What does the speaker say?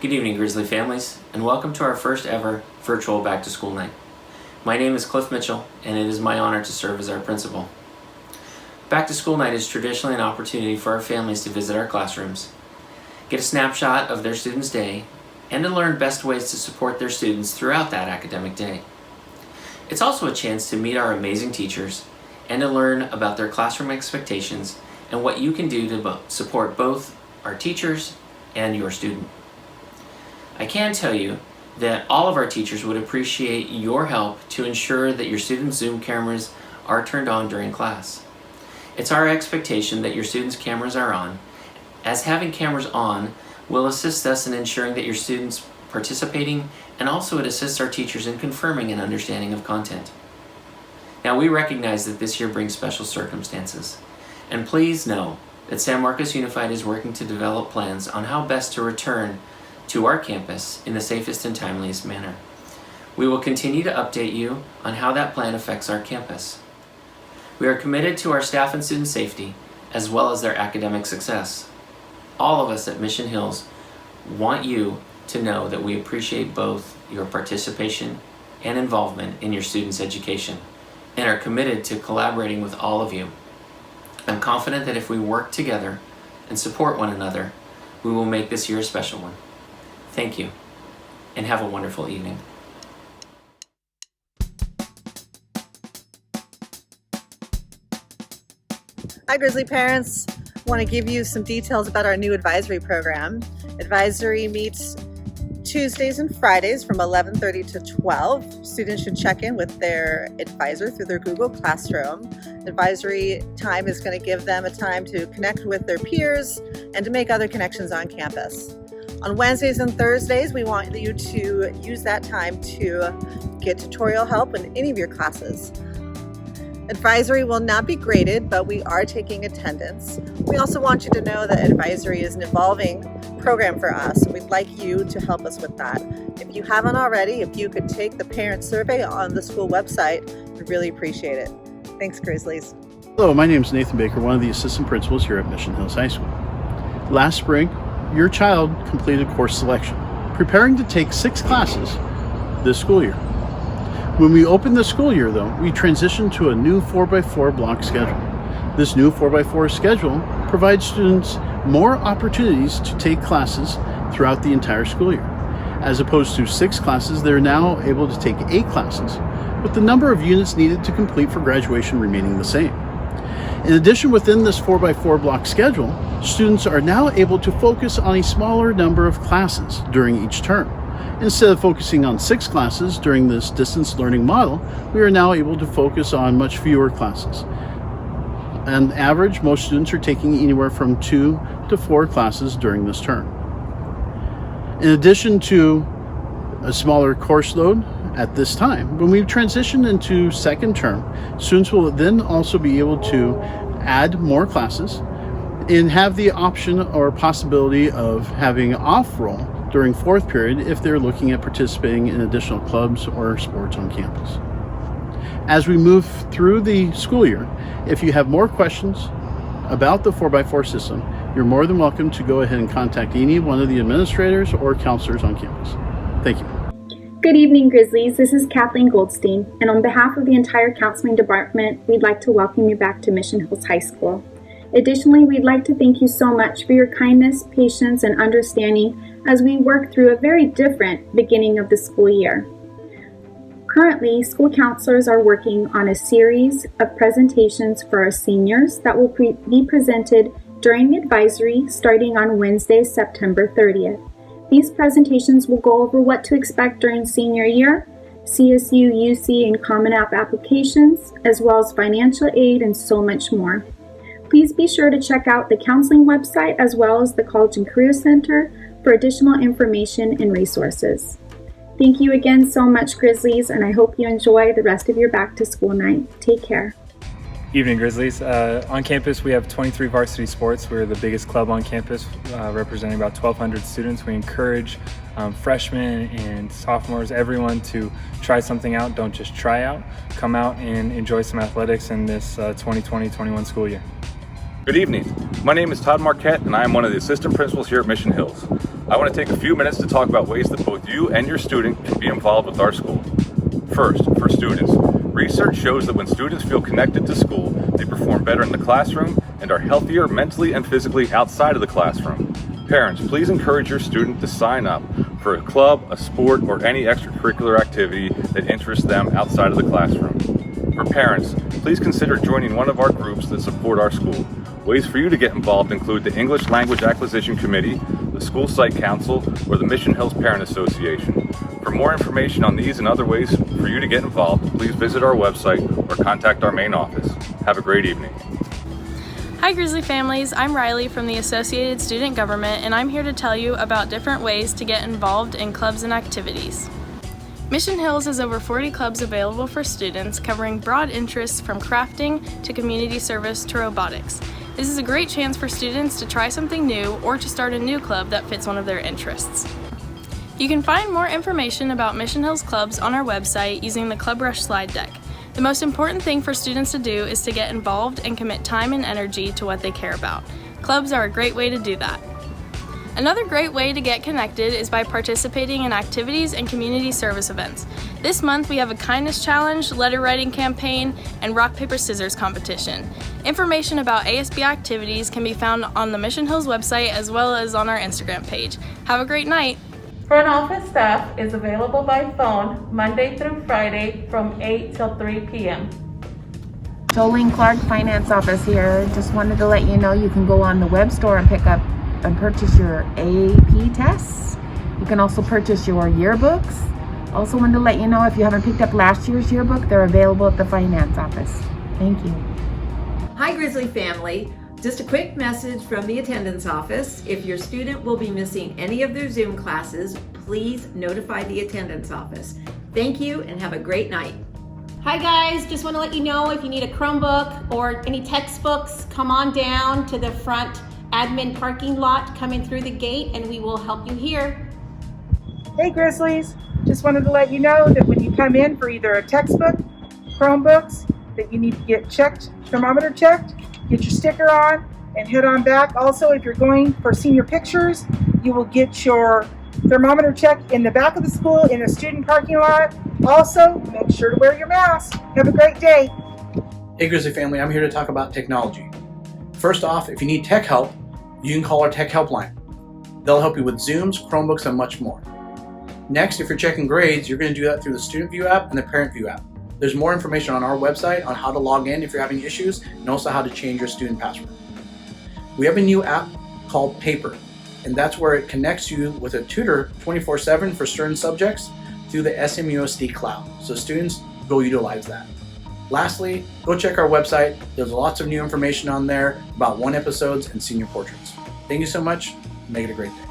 Good evening, Grizzly families, and welcome to our first ever virtual back to school night. My name is Cliff Mitchell, and it is my honor to serve as our principal. Back to school night is traditionally an opportunity for our families to visit our classrooms, get a snapshot of their students' day, and to learn best ways to support their students throughout that academic day. It's also a chance to meet our amazing teachers and to learn about their classroom expectations and what you can do to support both our teachers and your student. I can tell you that all of our teachers would appreciate your help to ensure that your students' Zoom cameras are turned on during class. It's our expectation that your students' cameras are on, as having cameras on will assist us in ensuring that your students participating, and also it assists our teachers in confirming an understanding of content. Now, we recognize that this year brings special circumstances, and please know that San Marcos Unified is working to develop plans on how best to return to our campus in the safest and timeliest manner. We will continue to update you on how that plan affects our campus. We are committed to our staff and student safety, as well as their academic success. All of us at Mission Hills want you to know that we appreciate both your participation and involvement in your students' education, and are committed to collaborating with all of you. I'm confident that if we work together and support one another, we will make this year a special one. Thank you, and have a wonderful evening. Hi, Grizzly parents. I want to give you some details about our new advisory program. Advisory meets Tuesdays and Fridays from 11:30 to 12. Students should check in with their advisor through their Google Classroom. Advisory time is going to give them a time to connect with their peers and to make other connections on campus. On Wednesdays and Thursdays, we want you to use that time to get tutorial help in any of your classes. Advisory will not be graded, but we are taking attendance. We also want you to know that advisory is an evolving program for us, and we'd like you to help us with that. If you haven't already, if you could take the parent survey on the school website, we'd really appreciate it. Thanks, Grizzlies. Hello, my name is Nathan Baker, one of the assistant principals here at Mission Hills High School. Last spring, your child completed course selection, preparing to take 6 classes this school year. When we opened the school year, though, we transitioned to a new 4x4 block schedule. This new 4x4 schedule provides students more opportunities to take classes throughout the entire school year. As opposed to 6 classes, they're now able to take 8 classes, with the number of units needed to complete for graduation remaining the same. In addition, within this 4x4 block schedule, students are now able to focus on a smaller number of classes during each term. Instead of focusing on 6 classes during this distance learning model, we are now able to focus on much fewer classes. On average, most students are taking anywhere from 2 to 4 classes during this term. In addition to a smaller course load at this time, when we transition into second term, students will then also be able to add more classes and have the option or possibility of having off roll during 4th period if they're looking at participating in additional clubs or sports on campus. As we move through the school year, if you have more questions about the 4x4 system, you're more than welcome to go ahead and contact any one of the administrators or counselors on campus. Thank you. Good evening, Grizzlies. This is Kathleen Goldstein, and on behalf of the entire counseling department, we'd like to welcome you back to Mission Hills High School. Additionally, we'd like to thank you so much for your kindness, patience, and understanding as we work through a very different beginning of the school year. Currently, school counselors are working on a series of presentations for our seniors that will be presented during advisory starting on Wednesday, September 30th. These presentations will go over what to expect during senior year, CSU, UC, and Common App applications, as well as financial aid and so much more. Please be sure to check out the counseling website as well as the College and Career Center for additional information and resources. Thank you again so much, Grizzlies, and I hope you enjoy the rest of your back to school night. Take care. Evening, Grizzlies. On campus, we have 23 varsity sports. We're the biggest club on campus, representing about 1,200 students. We encourage freshmen and sophomores, everyone to try something out. Don't just try out. Come out and enjoy some athletics in this 2020-21 school year. Good evening. My name is Todd Marquette, and I am one of the assistant principals here at Mission Hills. I want to take a few minutes to talk about ways that both you and your student can be involved with our school. First, for students, research shows that when students feel connected to school, they perform better in the classroom and are healthier mentally and physically outside of the classroom. Parents, please encourage your student to sign up for a club, a sport, or any extracurricular activity that interests them outside of the classroom. For parents, please consider joining one of our groups that support our school. Ways for you to get involved include the English Language Acquisition Committee, the School Site Council, or the Mission Hills Parent Association. For more information on these and other ways for you to get involved, please visit our website or contact our main office. Have a great evening. Hi Grizzly families, I'm Riley from the Associated Student Government, and I'm here to tell you about different ways to get involved in clubs and activities. Mission Hills has over 40 clubs available for students, covering broad interests from crafting to community service to robotics. This is a great chance for students to try something new or to start a new club that fits one of their interests. You can find more information about Mission Hills clubs on our website using the Club Rush slide deck. The most important thing for students to do is to get involved and commit time and energy to what they care about. Clubs are a great way to do that. Another great way to get connected is by participating in activities and community service events. This month we have a kindness challenge, letter writing campaign, and rock, paper, scissors competition. Information about ASB activities can be found on the Mission Hills website as well as on our Instagram page. Have a great night! Front office staff is available by phone Monday through Friday from 8 till 3 p.m. Jolene Clark, Finance Office here. Just wanted to let you know you can go on the web store and pick up and purchase your AP tests. You can also purchase your yearbooks. Also wanted to let you know if you haven't picked up last year's yearbook, they're available at the Finance Office. Thank you. Hi Grizzly family. Just a quick message from the attendance office. If your student will be missing any of their Zoom classes, please notify the attendance office. Thank you and have a great night. Hi guys, just want to let you know if you need a Chromebook or any textbooks, come on down to the front admin parking lot coming through the gate and we will help you here. Hey Grizzlies, just wanted to let you know that when you come in for either a textbook, Chromebooks, that you need to get checked, thermometer checked, get your sticker on, and head on back. Also, if you're going for senior pictures, you will get your thermometer check in the back of the school in a student parking lot. Also, make sure to wear your mask. Have a great day. Hey Grizzly family, I'm here to talk about technology. First off, if you need tech help, you can call our tech helpline. They'll help you with Zooms, Chromebooks, and much more. Next, if you're checking grades, you're going to do that through the Student View app and the Parent View app. There's more information on our website on how to log in if you're having issues and also how to change your student password. We have a new app called Paper, and that's where it connects you with a tutor 24/7 for certain subjects through the SMUSD cloud. So students go utilize that. Lastly, go check our website. There's lots of new information on there about one episodes and senior portraits. Thank you so much. Make it a great day.